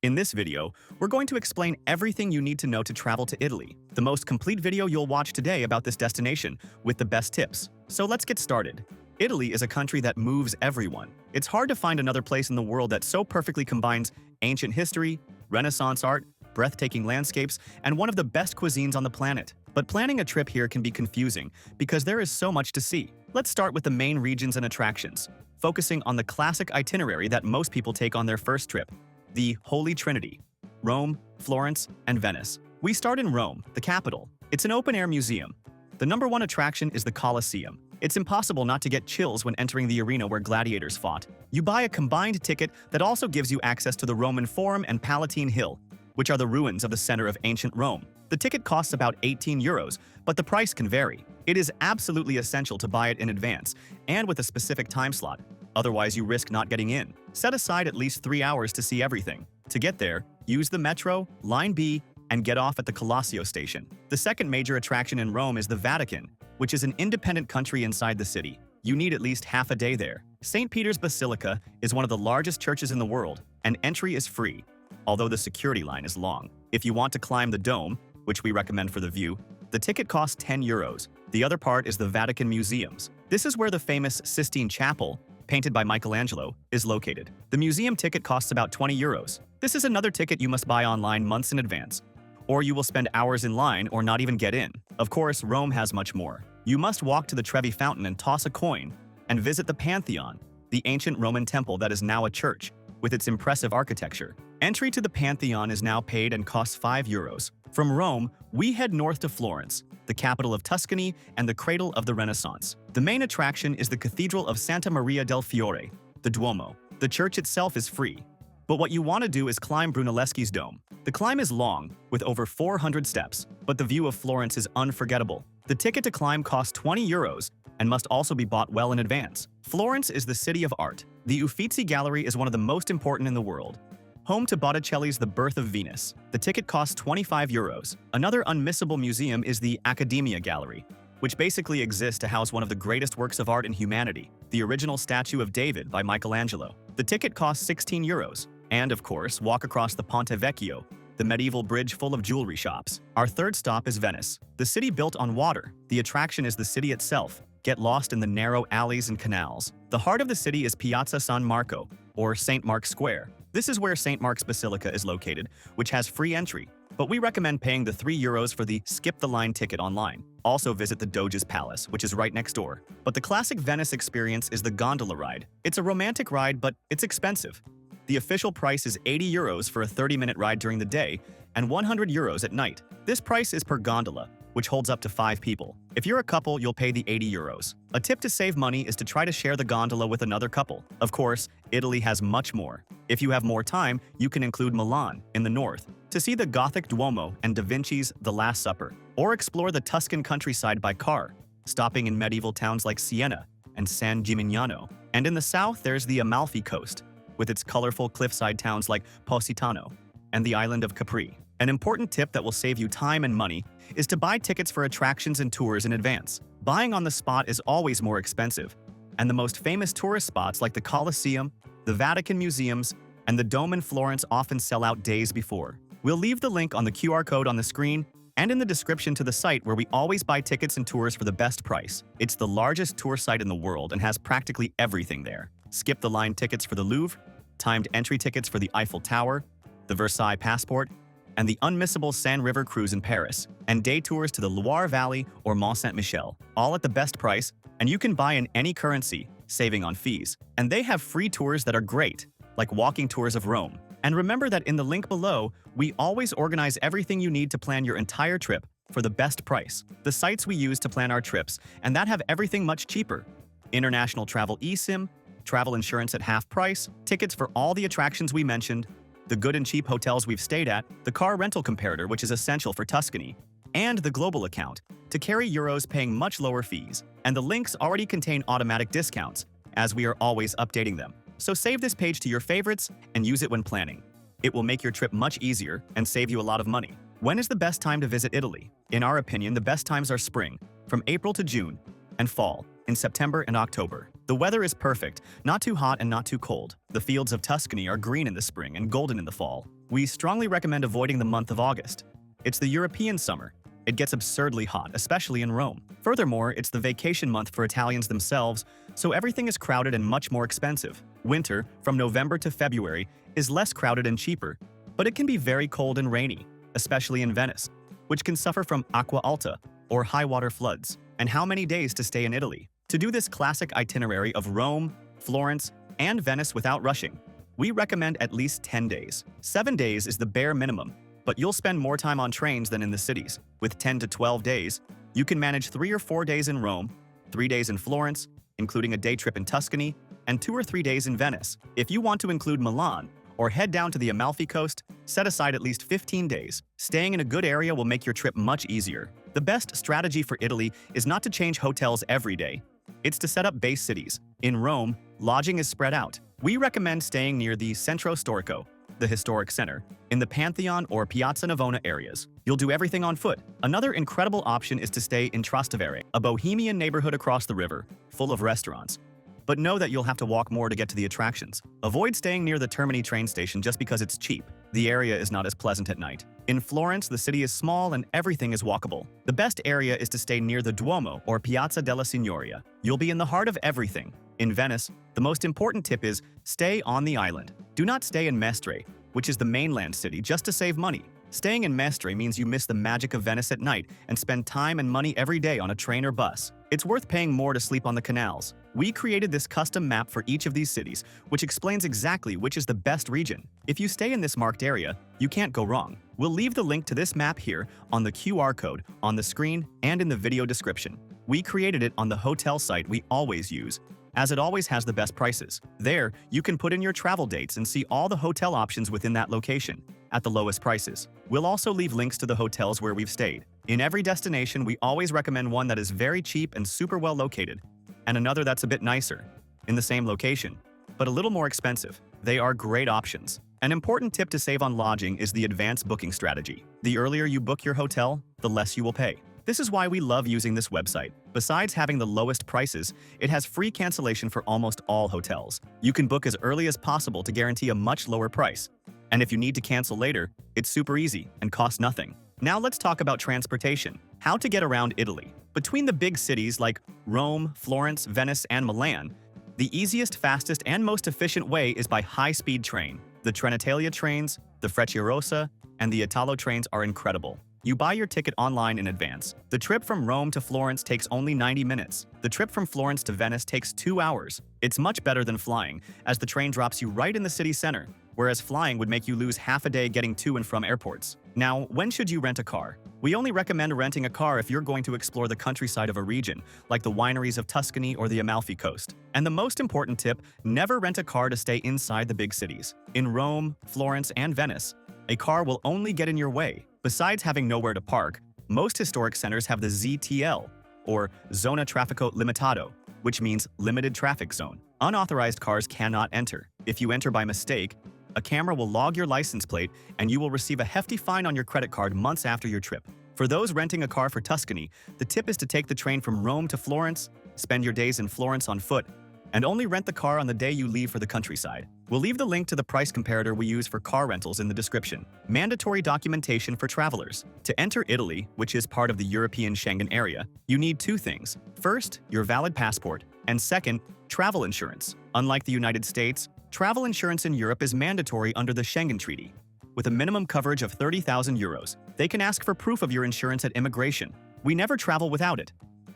In this video, we're going to explain everything you need to know to travel to Italy, the most complete video you'll watch today about this destination, with the best tips. So let's get started. Italy is a country that moves everyone. It's hard to find another place in the world that so perfectly combines ancient history, Renaissance art, breathtaking landscapes, and one of the best cuisines on the planet. But planning a trip here can be confusing because there is so much to see. Let's start with the main regions and attractions, focusing on the classic itinerary that most people take on their first trip: the Holy Trinity: Rome, Florence, and Venice. We start in Rome, the capital. It's an open-air museum. The number one attraction is the Colosseum. It's impossible not to get chills when entering the arena where gladiators fought. You buy a combined ticket that also gives you access to the Roman Forum and Palatine Hill, which are the ruins of the center of ancient Rome. The ticket costs about 18 euros, but the price can vary. It is absolutely essential to buy it in advance and with a specific time slot. Otherwise, you risk not getting in. Set aside at least 3 hours to see everything. To get there, use the metro, Line B, and get off at the Colosseo station. The second major attraction in Rome is the Vatican, which is an independent country inside the city. You need at least half a day there. St. Peter's Basilica is one of the largest churches in the world, and entry is free, although the security line is long. If you want to climb the dome, which we recommend for the view, the ticket costs 10 euros. The other part is the Vatican Museums. This is where the famous Sistine Chapel, painted by Michelangelo, is located. The museum ticket costs about 20 euros. This is another ticket you must buy online months in advance, or you will spend hours in line or not even get in. Of course, Rome has much more. You must walk to the Trevi Fountain and toss a coin, and visit the Pantheon, the ancient Roman temple that is now a church, with its impressive architecture. Entry to the Pantheon is now paid and costs 5 euros. From Rome, we head north to Florence, the capital of Tuscany and the cradle of the Renaissance. The main attraction is the Cathedral of Santa Maria del Fiore, the Duomo. The church itself is free, but what you want to do is climb Brunelleschi's dome. The climb is long, with over 400 steps, but the view of Florence is unforgettable. The ticket to climb costs 20 euros and must also be bought well in advance. Florence is the city of art. The Uffizi Gallery is one of the most important in the world, home to Botticelli's The Birth of Venus. The ticket costs 25 euros. Another unmissable museum is the Accademia Gallery, which basically exists to house one of the greatest works of art in humanity, the original statue of David by Michelangelo. The ticket costs 16 euros. And, of course, walk across the Ponte Vecchio, the medieval bridge full of jewelry shops. Our third stop is Venice, the city built on water. The attraction is the city itself. Get lost in the narrow alleys and canals. The heart of the city is Piazza San Marco, or St. Mark's Square. This is where St. Mark's Basilica is located, which has free entry, but we recommend paying the 3 euros for the skip-the-line ticket online. Also visit the Doge's Palace, which is right next door. But the classic Venice experience is the gondola ride. It's a romantic ride, but it's expensive. The official price is 80 euros for a 30-minute ride during the day and 100 euros at night. This price is per gondola, which holds up to 5 people. If you're a couple, you'll pay the 80 euros. A tip to save money is to try to share the gondola with another couple. Of course, Italy has much more. If you have more time, you can include Milan in the north to see the Gothic Duomo and Da Vinci's The Last Supper, or explore the Tuscan countryside by car, stopping in medieval towns like Siena and San Gimignano. And in the south, there's the Amalfi Coast, with its colorful cliffside towns like Positano and the island of Capri. An important tip that will save you time and money is to buy tickets for attractions and tours in advance. Buying on the spot is always more expensive, and the most famous tourist spots like the Colosseum, the Vatican Museums, and the Dome in Florence often sell out days before. We'll leave the link on the QR code on the screen and in the description to the site where we always buy tickets and tours for the best price. It's the largest tour site in the world and has practically everything there. Skip-the-line tickets for the Louvre, timed entry tickets for the Eiffel Tower, the Versailles Passport, and the unmissable Seine River cruise in Paris, and day tours to the Loire Valley or Mont Saint-Michel, all at the best price, and you can buy in any currency, saving on fees. And they have free tours that are great, like walking tours of Rome. And remember that in the link below, we always organize everything you need to plan your entire trip for the best price. The sites we use to plan our trips, and that have everything much cheaper: International Travel eSIM, travel insurance at half price, tickets for all the attractions we mentioned, the good and cheap hotels we've stayed at, the car rental comparator, which is essential for Tuscany, and the global account to carry euros paying much lower fees. And the links already contain automatic discounts, as we are always updating them. So save this page to your favorites and use it when planning. It will make your trip much easier and save you a lot of money. When is the best time to visit Italy? In our opinion, the best times are spring, from April to June, and fall, in September and October. The weather is perfect, not too hot and not too cold. The fields of Tuscany are green in the spring and golden in the fall. We strongly recommend avoiding the month of August. It's the European summer. It gets absurdly hot, especially in Rome. Furthermore, it's the vacation month for Italians themselves, so everything is crowded and much more expensive. Winter, from November to February, is less crowded and cheaper, but it can be very cold and rainy, especially in Venice, which can suffer from acqua alta, or high water floods. And how many days to stay in Italy? To do this classic itinerary of Rome, Florence, and Venice without rushing, we recommend at least 10 days. 7 days is the bare minimum, but you'll spend more time on trains than in the cities. With 10 to 12 days, you can manage 3 or 4 days in Rome, 3 days in Florence, including a day trip in Tuscany, and 2 or 3 days in Venice. If you want to include Milan, or head down to the Amalfi Coast, set aside at least 15 days. Staying in a good area will make your trip much easier. The best strategy for Italy is not to change hotels every day. It's to set up base cities. In Rome, lodging is spread out. We recommend staying near the Centro Storico, the historic center, in the Pantheon or Piazza Navona areas. You'll do everything on foot. Another incredible option is to stay in Trastevere, a bohemian neighborhood across the river, full of restaurants. But know that you'll have to walk more to get to the attractions. Avoid staying near the Termini train station just because it's cheap. The area is not as pleasant at night. In Florence, the city is small and everything is walkable. The best area is to stay near the Duomo or Piazza della Signoria. You'll be in the heart of everything. In Venice, the most important tip is stay on the island. Do not stay in Mestre, which is the mainland city, just to save money. Staying in Mestre means you miss the magic of Venice at night and spend time and money every day on a train or bus. It's worth paying more to sleep on the canals. We created this custom map for each of these cities, which explains exactly which is the best region. If you stay in this marked area, you can't go wrong. We'll leave the link to this map here on the QR code on the screen and in the video description. We created it on the hotel site we always use, as it always has the best prices. There, you can put in your travel dates and see all the hotel options within that location, at the lowest prices. We'll also leave links to the hotels where we've stayed. In every destination, we always recommend one that is very cheap and super well located, and another that's a bit nicer, in the same location, but a little more expensive. They are great options. An important tip to save on lodging is the advance booking strategy. The earlier you book your hotel, the less you will pay. This is why we love using this website. Besides having the lowest prices, it has free cancellation for almost all hotels. You can book as early as possible to guarantee a much lower price. And if you need to cancel later, it's super easy and costs nothing. Now let's talk about transportation. How to get around Italy. Between the big cities like Rome, Florence, Venice, and Milan, the easiest, fastest, and most efficient way is by high-speed train. The Trenitalia trains, the Frecciarossa, and the Italo trains are incredible. You buy your ticket online in advance. The trip from Rome to Florence takes only 90 minutes. The trip from Florence to Venice takes 2 hours. It's much better than flying, as the train drops you right in the city center, whereas flying would make you lose half a day getting to and from airports. Now, when should you rent a car? We only recommend renting a car if you're going to explore the countryside of a region, like the wineries of Tuscany or the Amalfi Coast. And the most important tip, never rent a car to stay inside the big cities. In Rome, Florence, and Venice, a car will only get in your way. Besides having nowhere to park, most historic centers have the ZTL, or Zona Traffico Limitato, which means limited traffic zone. Unauthorized cars cannot enter. If you enter by mistake, a camera will log your license plate and you will receive a hefty fine on your credit card months after your trip. For those renting a car for Tuscany, the tip is to take the train from Rome to Florence, spend your days in Florence on foot, and only rent the car on the day you leave for the countryside. We'll leave the link to the price comparator we use for car rentals in the description. Mandatory documentation for travelers. To enter Italy, which is part of the European Schengen area, you need 2 things. First, your valid passport, and second, travel insurance. Unlike the United States, travel insurance in Europe is mandatory under the Schengen Treaty. With a minimum coverage of 30,000 euros, they can ask for proof of your insurance at immigration. We never travel without it.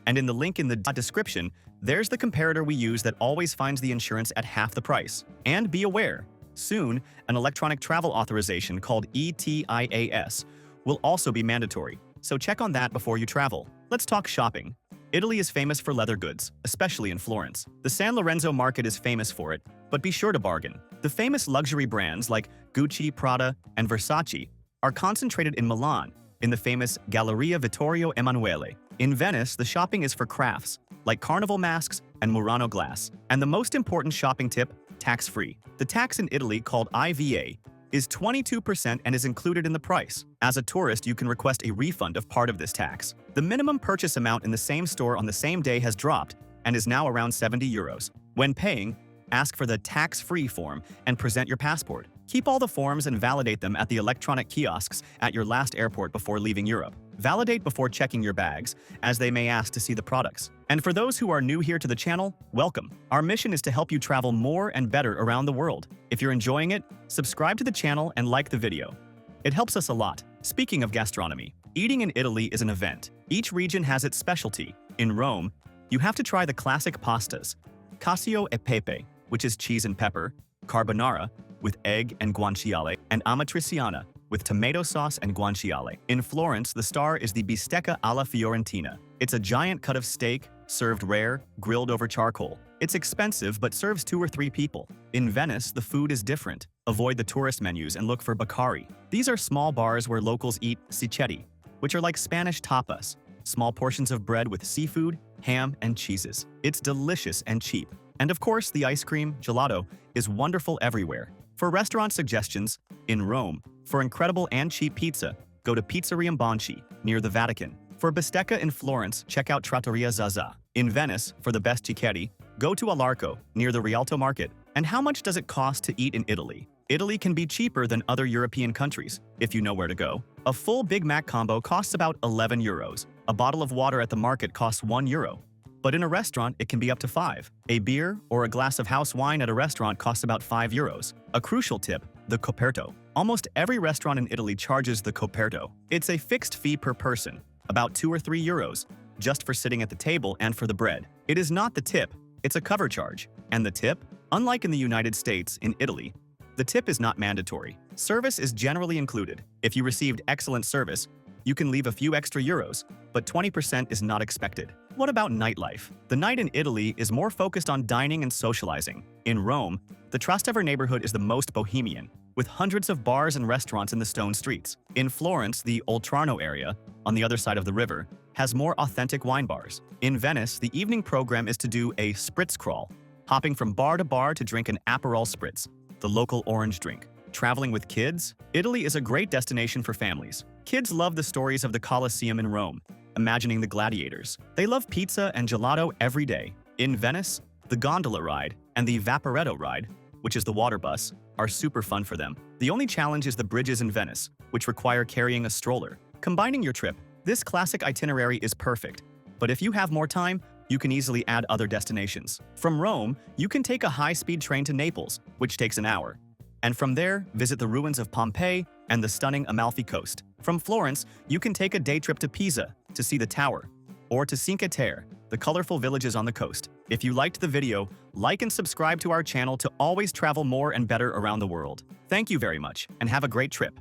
And in the link in the description, there's the comparator we use that always finds the insurance at half the price. And be aware, soon, an electronic travel authorization called ETIAS will also be mandatory, so check on that before you travel. Let's talk shopping. Italy is famous for leather goods, especially in Florence. The San Lorenzo market is famous for it, but be sure to bargain. The famous luxury brands like Gucci, Prada, and Versace are concentrated in Milan, in the famous Galleria Vittorio Emanuele. In Venice, the shopping is for crafts, like carnival masks and Murano glass. And the most important shopping tip, tax-free. The tax in Italy, called IVA, is 22% and is included in the price. As a tourist, you can request a refund of part of this tax. The minimum purchase amount in the same store on the same day has dropped and is now around 70 euros. When paying, ask for the tax-free form and present your passport. Keep all the forms and validate them at the electronic kiosks at your last airport before leaving Europe. Validate before checking your bags, as they may ask to see the products. And for those who are new here to the channel, welcome. Our mission is to help you travel more and better around the world. If you're enjoying it, subscribe to the channel and like the video. It helps us a lot. Speaking of gastronomy, eating in Italy is an event. Each region has its specialty. In Rome, you have to try the classic pastas, cacio e pepe, which is cheese and pepper, carbonara, with egg and guanciale, and amatriciana, with tomato sauce and guanciale. In Florence, the star is the bistecca alla fiorentina. It's a giant cut of steak, served rare, grilled over charcoal. It's expensive but serves 2 or 3 people. In Venice, the food is different. Avoid the tourist menus and look for baccari. These are small bars where locals eat cicchetti, which are like Spanish tapas, small portions of bread with seafood, ham, and cheeses. It's delicious and cheap. And of course, the ice cream, gelato, is wonderful everywhere. For restaurant suggestions, in Rome, for incredible and cheap pizza, go to Pizzeria Bonci, near the Vatican. For bistecca in Florence, check out Trattoria Zaza. In Venice, for the best cicchetti, go to Alarco, near the Rialto Market. And how much does it cost to eat in Italy? Italy can be cheaper than other European countries, if you know where to go. A full Big Mac combo costs about 11 euros. A bottle of water at the market costs 1 euro. But in a restaurant, it can be up to 5. A beer or a glass of house wine at a restaurant costs about 5 euros. A crucial tip, the coperto. Almost every restaurant in Italy charges the coperto. It's a fixed fee per person, about 2 or 3 euros, just for sitting at the table and for the bread. It is not the tip, it's a cover charge. And the tip? Unlike in the United States, in Italy, the tip is not mandatory. Service is generally included. If you received excellent service, you can leave a few extra euros, but 20% is not expected. What about nightlife? The night in Italy is more focused on dining and socializing. In Rome, the Trastevere neighborhood is the most bohemian, with hundreds of bars and restaurants in the stone streets. In Florence, the Oltrarno area, on the other side of the river, has more authentic wine bars. In Venice, the evening program is to do a spritz crawl, hopping from bar to bar to drink an Aperol Spritz, the local orange drink. Traveling with kids? Italy is a great destination for families. Kids love the stories of the Colosseum in Rome, imagining the gladiators. They love pizza and gelato every day. In Venice, the gondola ride and the Vaporetto ride, which is the water bus, are super fun for them. The only challenge is the bridges in Venice, which require carrying a stroller. Combining your trip, this classic itinerary is perfect. But if you have more time, you can easily add other destinations. From Rome, you can take a high-speed train to Naples, which takes an hour. And from there, visit the ruins of Pompeii and the stunning Amalfi Coast. From Florence, you can take a day trip to Pisa to see the tower, or to Cinque Terre, the colorful villages on the coast. If you liked the video, like and subscribe to our channel to always travel more and better around the world. Thank you very much, and have a great trip.